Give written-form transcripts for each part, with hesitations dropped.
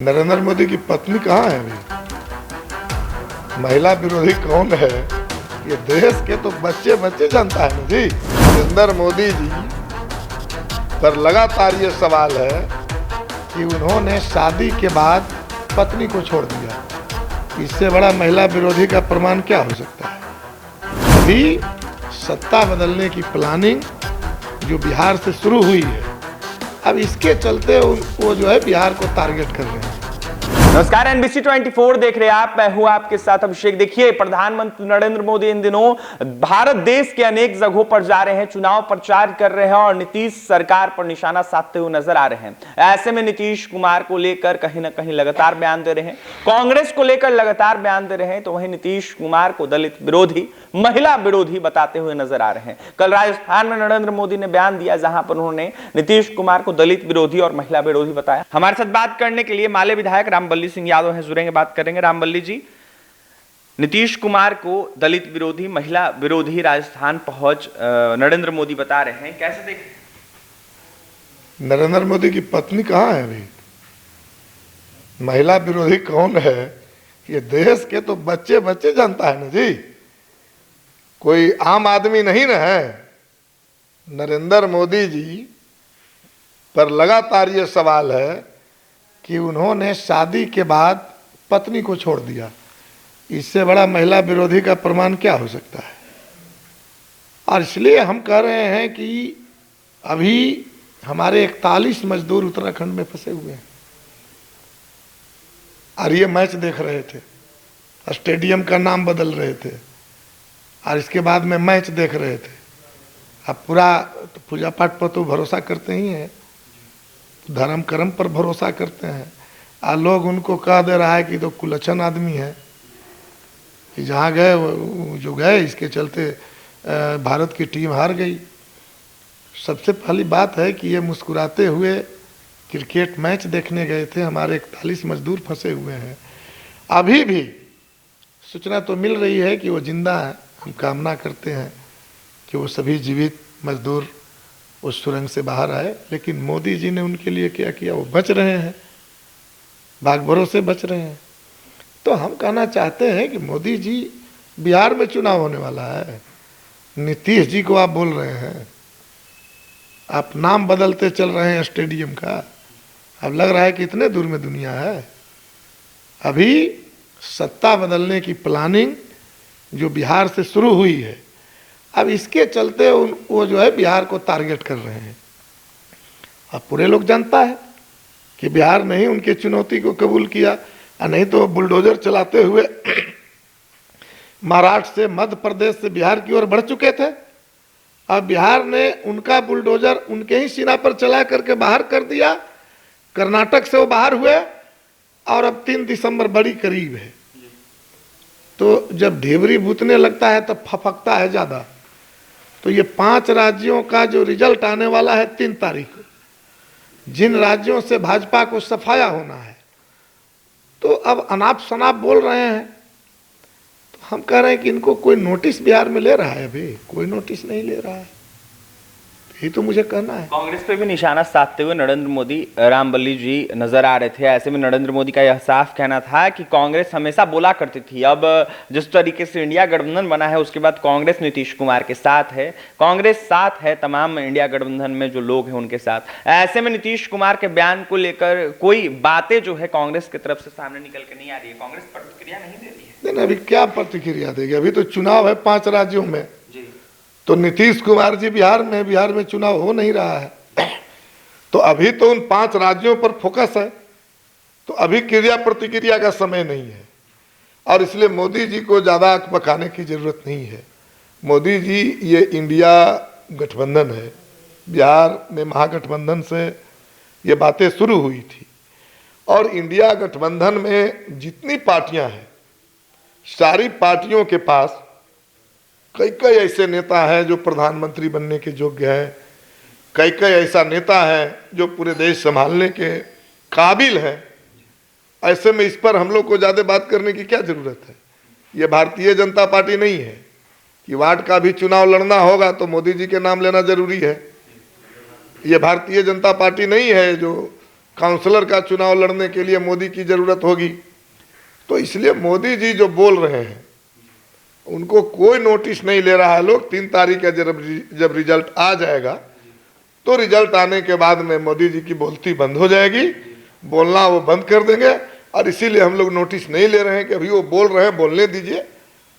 नरेंद्र मोदी की पत्नी कहाँ है अभी? महिला विरोधी कौन है? ये देश के तो बच्चे बच्चे जानता है ना जी। नरेंद्र मोदी जी पर लगातार ये सवाल है कि उन्होंने शादी के बाद पत्नी को छोड़ दिया। इससे बड़ा महिला विरोधी का प्रमाण क्या हो सकता है? अभी सत्ता बदलने की प्लानिंग जो बिहार से शुरू हुई है, अब इसके चलते वो जो है बिहार को टारगेट कर रहे हैं। नमस्कार, NBC 24 देख रहे हैं आप। मैं हूं आपके साथ अभिषेक। देखिए, प्रधानमंत्री नरेंद्र मोदी इन दिनों भारत देश के अनेक जगहों पर जा रहे हैं, चुनाव प्रचार कर रहे हैं और नीतीश सरकार पर निशाना साधते हुए नजर आ रहे हैं। ऐसे में नीतीश कुमार को लेकर कहीं ना कहीं लगातार बयान दे रहे हैं, कांग्रेस को लेकर लगातार बयान दे रहे हैं, तो वहीं नीतीश कुमार को दलित विरोधी, महिला विरोधी बताते हुए नजर आ रहे हैं। कल राजस्थान में नरेंद्र मोदी ने बयान दिया, जहां पर उन्होंने नीतीश कुमार को दलित विरोधी और महिला विरोधी बताया। हमारे साथ बात करने के लिए माले विधायक रामबल्ली सिंह यादव हैं, जुड़ेंगे, बात करेंगे। रामबल्ली जी, नीतीश कुमार को दलित विरोधी, महिला विरोधी राजस्थान पहुंच नरेंद्र मोदी बता रहे हैं, कैसे देखें? नरेंद्र मोदी की पत्नी कहाँ है अभी? महिला विरोधी कौन है? ये देश के तो बच्चे बच्चे जानता है ना जी। कोई आम आदमी नहीं ना है। नरेंद्र मोदी जी पर लगातार ये सवाल है कि उन्होंने शादी के बाद पत्नी को छोड़ दिया। इससे बड़ा महिला विरोधी का प्रमाण क्या हो सकता है? और इसलिए हम कह रहे हैं कि अभी हमारे 41 मजदूर उत्तराखंड में फंसे हुए हैं और ये मैच देख रहे थे, स्टेडियम का नाम बदल रहे थे और इसके बाद में मैच देख रहे थे। अब पूरा तो पूजा पाठ पर तो भरोसा करते ही हैं, धर्म कर्म पर भरोसा करते हैं, और लोग उनको कह दे रहा है कि तो कुलच्छन आदमी है कि जहाँ गए जो गए, इसके चलते भारत की टीम हार गई। सबसे पहली बात है कि ये मुस्कुराते हुए क्रिकेट मैच देखने गए थे, हमारे 41 मजदूर फंसे हुए हैं। अभी भी सूचना तो मिल रही है कि वो जिंदा है। हम कामना करते हैं कि वो सभी जीवित मजदूर उस सुरंग से बाहर आए, लेकिन मोदी जी ने उनके लिए क्या किया? वो बच रहे हैं, भाग भरोसे बच रहे हैं। तो हम कहना चाहते हैं कि मोदी जी, बिहार में चुनाव होने वाला है, नीतीश जी को आप बोल रहे हैं, आप नाम बदलते चल रहे हैं स्टेडियम का। अब लग रहा है कि इतने दूर में दुनिया है। अभी सत्ता बदलने की प्लानिंग जो बिहार से शुरू हुई है, अब इसके चलते वो जो है बिहार को टारगेट कर रहे हैं। अब पूरे लोग जानता है कि बिहार ने ही उनकी चुनौती को कबूल किया, और नहीं तो बुलडोजर चलाते हुए महाराष्ट्र से, मध्य प्रदेश से बिहार की ओर बढ़ चुके थे। अब बिहार ने उनका बुलडोजर उनके ही सीना पर चला करके बाहर कर दिया। कर्नाटक से वो बाहर हुए और अब 3 दिसंबर बड़ी करीब है। तो जब ढेबरी बूतने लगता है तब फफकता है ज़्यादा। तो ये 5 राज्यों का जो रिजल्ट आने वाला है 3 तारीख को, जिन राज्यों से भाजपा को सफाया होना है, तो अब अनाप शनाप बोल रहे हैं। तो हम कह रहे हैं कि इनको कोई नोटिस बिहार में ले रहा है? अभी कोई नोटिस नहीं ले रहा है, यही तो मुझे कहना है। कांग्रेस पे भी निशाना साधते हुए नरेंद्र मोदी, रामबल्ली जी नजर आ रहे थे। ऐसे में नरेंद्र मोदी का यह साफ कहना था कि कांग्रेस हमेशा बोला करती थी, अब जिस तरीके से इंडिया गठबंधन बना है उसके बाद कांग्रेस नीतीश कुमार के साथ है, कांग्रेस साथ है तमाम इंडिया गठबंधन में जो लोग हैं उनके साथ। ऐसे में नीतीश कुमार के बयान को लेकर कोई बातें जो है कांग्रेस की तरफ से सामने निकल के नहीं आ रही है, कांग्रेस प्रतिक्रिया नहीं दे रही है। नहीं, अभी क्या प्रतिक्रिया देगी? अभी तो चुनाव है 5 राज्यों में, तो नीतीश कुमार जी बिहार में चुनाव हो नहीं रहा है। तो अभी तो उन 5 राज्यों पर फोकस है, तो अभी क्रिया प्रतिक्रिया का समय नहीं है, और इसलिए मोदी जी को ज़्यादा आंख पकाने की जरूरत नहीं है। मोदी जी, ये इंडिया गठबंधन है, बिहार में महागठबंधन से ये बातें शुरू हुई थी, और इंडिया गठबंधन में जितनी पार्टियां हैं, सारी पार्टियों के पास कई कई ऐसे नेता हैं जो प्रधानमंत्री बनने के योग्य हैं, कई कई ऐसा नेता है जो पूरे देश संभालने के काबिल है। ऐसे में इस पर हम लोग को ज़्यादा बात करने की क्या ज़रूरत है? ये भारतीय जनता पार्टी नहीं है कि वार्ड का भी चुनाव लड़ना होगा तो मोदी जी के नाम लेना जरूरी है। ये भारतीय जनता पार्टी नहीं है जो काउंसलर का चुनाव लड़ने के लिए मोदी की जरूरत होगी। तो इसलिए मोदी जी जो बोल रहे हैं उनको कोई नोटिस नहीं ले रहा है लोग। 3 तारीख का जब रिजल्ट आ जाएगा तो रिजल्ट आने के बाद में मोदी जी की बोलती बंद हो जाएगी, बोलना वो बंद कर देंगे। और इसीलिए हम लोग नोटिस नहीं ले रहे हैं कि अभी वो बोल रहे हैं, बोलने दीजिए।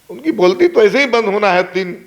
उनकी बोलती तो ऐसे ही बंद होना है 3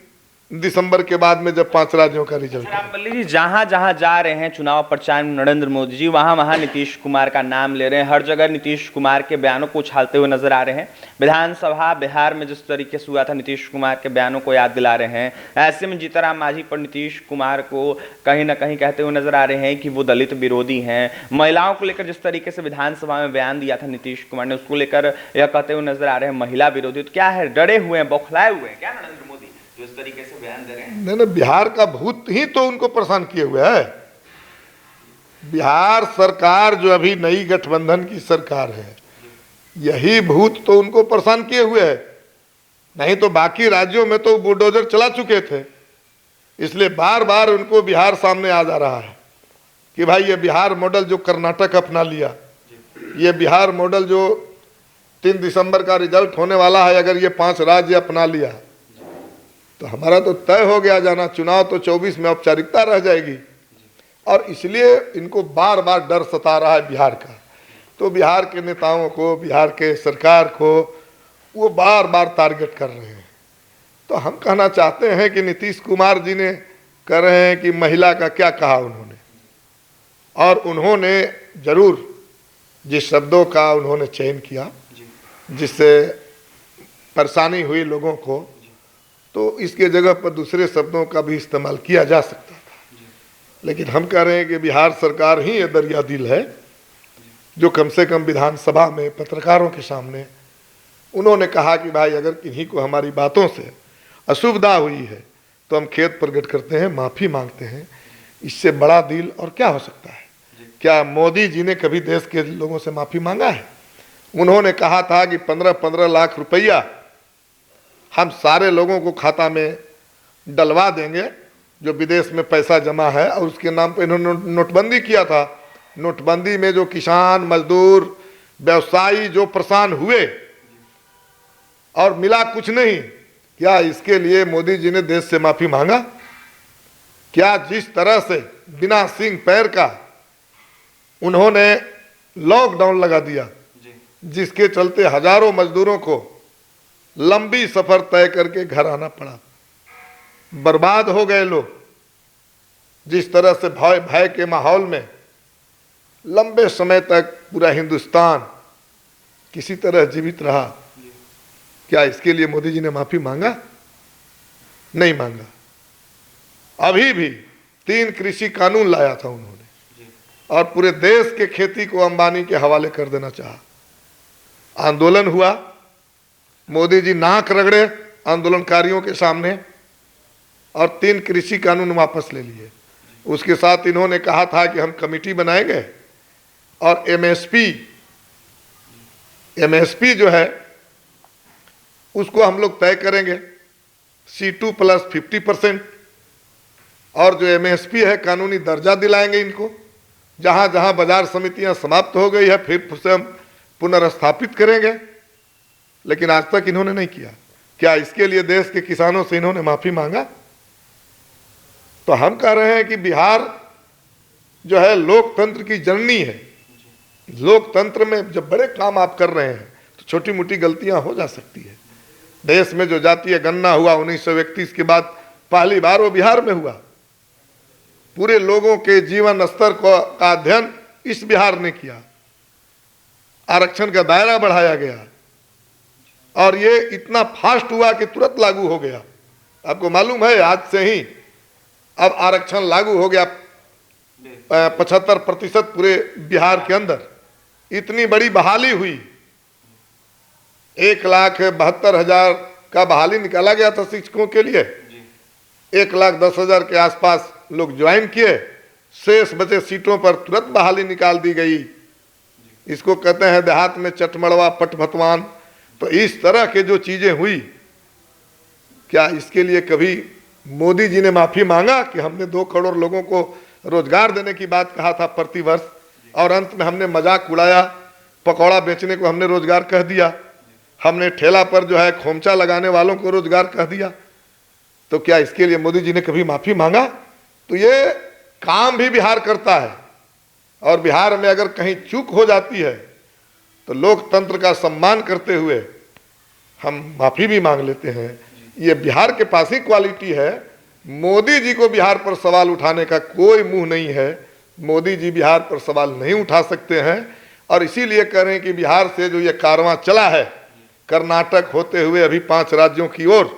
दिसंबर के बाद में, जब 5 राज्यों का रिजल्ट। रामबल्ली जी, जहां जहां जा रहे हैं चुनाव प्रचार में नरेंद्र मोदी जी, वहां वहां नीतीश कुमार का नाम ले रहे हैं। हर जगह नीतीश कुमार के बयानों को उछालते हुए नजर आ रहे हैं। विधानसभा बिहार में जिस तरीके से हुआ था, नीतीश कुमार के बयानों को याद दिला रहे हैं। ऐसे में जीतनराम मांझी पर नीतीश कुमार को कहीं ना कहीं कहते हुए नजर आ रहे हैं कि वो दलित विरोधी हैं। महिलाओं को लेकर जिस तरीके से विधानसभा में बयान दिया था नीतीश कुमार ने, उसको लेकर यह कहते हुए नजर आ रहे हैं महिला विरोधी। तो क्या है, डरे हुए हैं, बौखलाए हुए हैं क्या नरेंद्र मोदी जो इस तरीके से बयान दे रहे हैं? नहीं, बिहार का भूत ही तो उनको परेशान किए हुए है। बिहार सरकार जो अभी नई गठबंधन की सरकार है, यही भूत तो उनको परेशान किए हुए है। नहीं तो बाकी राज्यों में तो बुलडोजर चला चुके थे। इसलिए बार बार उनको बिहार सामने आ जा रहा है कि भाई ये बिहार मॉडल जो कर्नाटक अपना लिया, ये बिहार मॉडल जो 3 दिसंबर का रिजल्ट होने वाला है, अगर ये 5 राज्य अपना लिया तो हमारा तो तय हो गया जाना। चुनाव तो 24 में औपचारिकता रह जाएगी। और इसलिए इनको बार बार डर सता रहा है बिहार का। तो बिहार के नेताओं को, बिहार के सरकार को वो बार बार टारगेट कर रहे हैं। तो हम कहना चाहते हैं कि नीतीश कुमार जी ने कह रहे हैं कि महिला का क्या कहा उन्होंने, और उन्होंने जरूर जिस शब्दों का उन्होंने चयन किया जिससे परेशानी हुई लोगों को, तो इसके जगह पर दूसरे शब्दों का भी इस्तेमाल किया जा सकता था। लेकिन हम कह रहे हैं कि बिहार सरकार ही ये दरिया दिल है जो कम से कम विधानसभा में पत्रकारों के सामने उन्होंने कहा कि भाई अगर किन्हीं को हमारी बातों से असुविधा हुई है तो हम खेद प्रकट करते हैं, माफ़ी मांगते हैं। इससे बड़ा दिल और क्या हो सकता है? क्या मोदी जी ने कभी देश के लोगों से माफ़ी मांगा है? उन्होंने कहा था कि 15-15 लाख रुपया हम सारे लोगों को खाता में डलवा देंगे जो विदेश में पैसा जमा है, और उसके नाम पे इन्होंने नोटबंदी किया था। नोटबंदी में जो किसान, मजदूर, व्यवसायी जो परेशान हुए और मिला कुछ नहीं, क्या इसके लिए मोदी जी ने देश से माफी मांगा? क्या जिस तरह से बिना सिंह पैर का उन्होंने लॉकडाउन लगा दिया, जिसके चलते हजारों मजदूरों को लंबी सफर तय करके घर आना पड़ा, बर्बाद हो गए लोग। जिस तरह से भय के माहौल में लंबे समय तक पूरा हिंदुस्तान किसी तरह जीवित रहा, क्या इसके लिए मोदी जी ने माफी मांगा? नहीं मांगा। अभी भी 3 कृषि कानून लाया था उन्होंने और पूरे देश के खेती को अंबानी के हवाले कर देना चाहा। आंदोलन हुआ, मोदी जी नाक रगड़े आंदोलनकारियों के सामने और 3 कृषि कानून वापस ले लिए। उसके साथ इन्होंने कहा था कि हम कमेटी बनाएंगे और एमएसपी जो है उसको हम लोग तय करेंगे C2 + 50%, और जो एमएसपी है कानूनी दर्जा दिलाएंगे इनको। जहां जहां बाजार समितियां समाप्त हो गई है फिर उसे हम पुनर्स्थापित करेंगे। लेकिन आज तक इन्होंने नहीं किया। क्या इसके लिए देश के किसानों से इन्होंने माफी मांगा? तो हम कह रहे हैं कि बिहार जो है लोकतंत्र की जननी है। लोकतंत्र में जब बड़े काम आप कर रहे हैं तो छोटी मोटी गलतियां हो जा सकती है। देश में जो जातीय गणना हुआ 1931 के बाद पहली बार वो बिहार में हुआ। पूरे लोगों के जीवन स्तर का अध्ययन इस बिहार ने किया। आरक्षण का दायरा बढ़ाया गया और ये इतना फास्ट हुआ कि तुरंत लागू हो गया। आपको मालूम है आज से ही अब आरक्षण लागू हो गया 75% पूरे बिहार के अंदर। इतनी बड़ी बहाली हुई, 1,72,000 का बहाली निकाला गया था शिक्षकों के लिए। 1,10,000 के आसपास लोग ज्वाइन किए, शेष बचे सीटों पर तुरंत बहाली निकाल दी गई। इसको कहते हैं देहात में चटमड़वा पटभतवान। तो इस तरह के जो चीजें हुई, क्या इसके लिए कभी मोदी जी ने माफी मांगा कि हमने 2 करोड़ लोगों को रोजगार देने की बात कहा था प्रतिवर्ष? और अंत में हमने मजाक उड़ाया, पकौड़ा बेचने को हमने रोजगार कह दिया, हमने ठेला पर जो है खोमचा लगाने वालों को रोजगार कह दिया। तो क्या इसके लिए मोदी जी ने कभी माफी मांगा? तो ये काम भी बिहार करता है, और बिहार में अगर कहीं चूक हो जाती है तो लोकतंत्र का सम्मान करते हुए हम माफी भी मांग लेते हैं। ये बिहार के पास ही क्वालिटी है। मोदी जी को बिहार पर सवाल उठाने का कोई मुंह नहीं है। मोदी जी बिहार पर सवाल नहीं उठा सकते हैं, और इसीलिए कह रहे हैं कि बिहार से जो ये कारवां चला है कर्नाटक होते हुए अभी 5 राज्यों की ओर,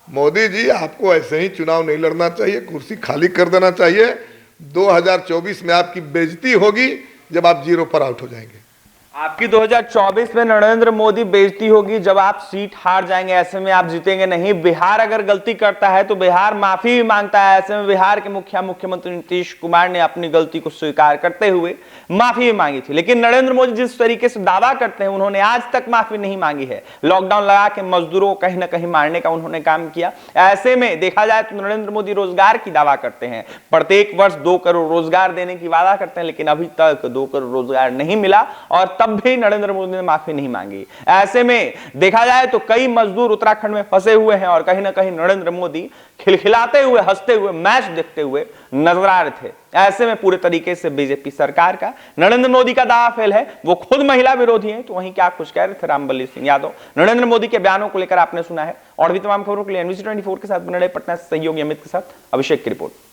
मोदी जी आपको ऐसे ही चुनाव नहीं लड़ना चाहिए, कुर्सी खाली कर देना चाहिए। 2024 में आपकी बेइज्जती होगी जब आप 0 पर आउट हो जाएंगे। आपकी 2024 में नरेंद्र मोदी बेइज्जती होगी जब आप सीट हार जाएंगे, ऐसे में आप जीतेंगे नहीं। बिहार अगर गलती करता है तो बिहार माफी भी मांगता है। ऐसे में बिहार के मुख्यमंत्री नीतीश कुमार ने अपनी गलती को स्वीकार करते हुए माफी भी मांगी थी। लेकिन नरेंद्र मोदी जिस तरीके से दावा करते हैं, उन्होंने आज तक माफी नहीं मांगी है। लॉकडाउन लगा के मजदूरों को कहीं ना कहीं मारने का उन्होंने काम किया। ऐसे में देखा जाए तो नरेंद्र मोदी रोजगार की दावा करते हैं, प्रत्येक वर्ष 2 करोड़ रोजगार देने की वादा करते हैं, लेकिन अभी तक 2 करोड़ रोजगार नहीं मिला, और तब भी नरेंद्र मोदी ने माफी नहीं मांगी। ऐसे में देखा जाए तो कई मजदूर उत्तराखंड में फंसे हुए हैं, और कहीं ना कहीं नरेंद्र मोदी खिलखिलाते हुए, हंसते हुए, मैच देखते हुए नजर आ रहे थे। ऐसे में पूरे तरीके से बीजेपी सरकार का, नरेंद्र मोदी का दावा फेल है। वो खुद महिला विरोधी हैं, तो वहीं क्या कुछ कह रहे थे रामबली सिंह यादव। नरेंद्र मोदी के बयानों को लेकर आपने सुना है। और भी तमाम खबरों के लिए NBC 24 के साथ बने रहे पटना से सहयोगी अमित के साथ अभिषेक की रिपोर्ट।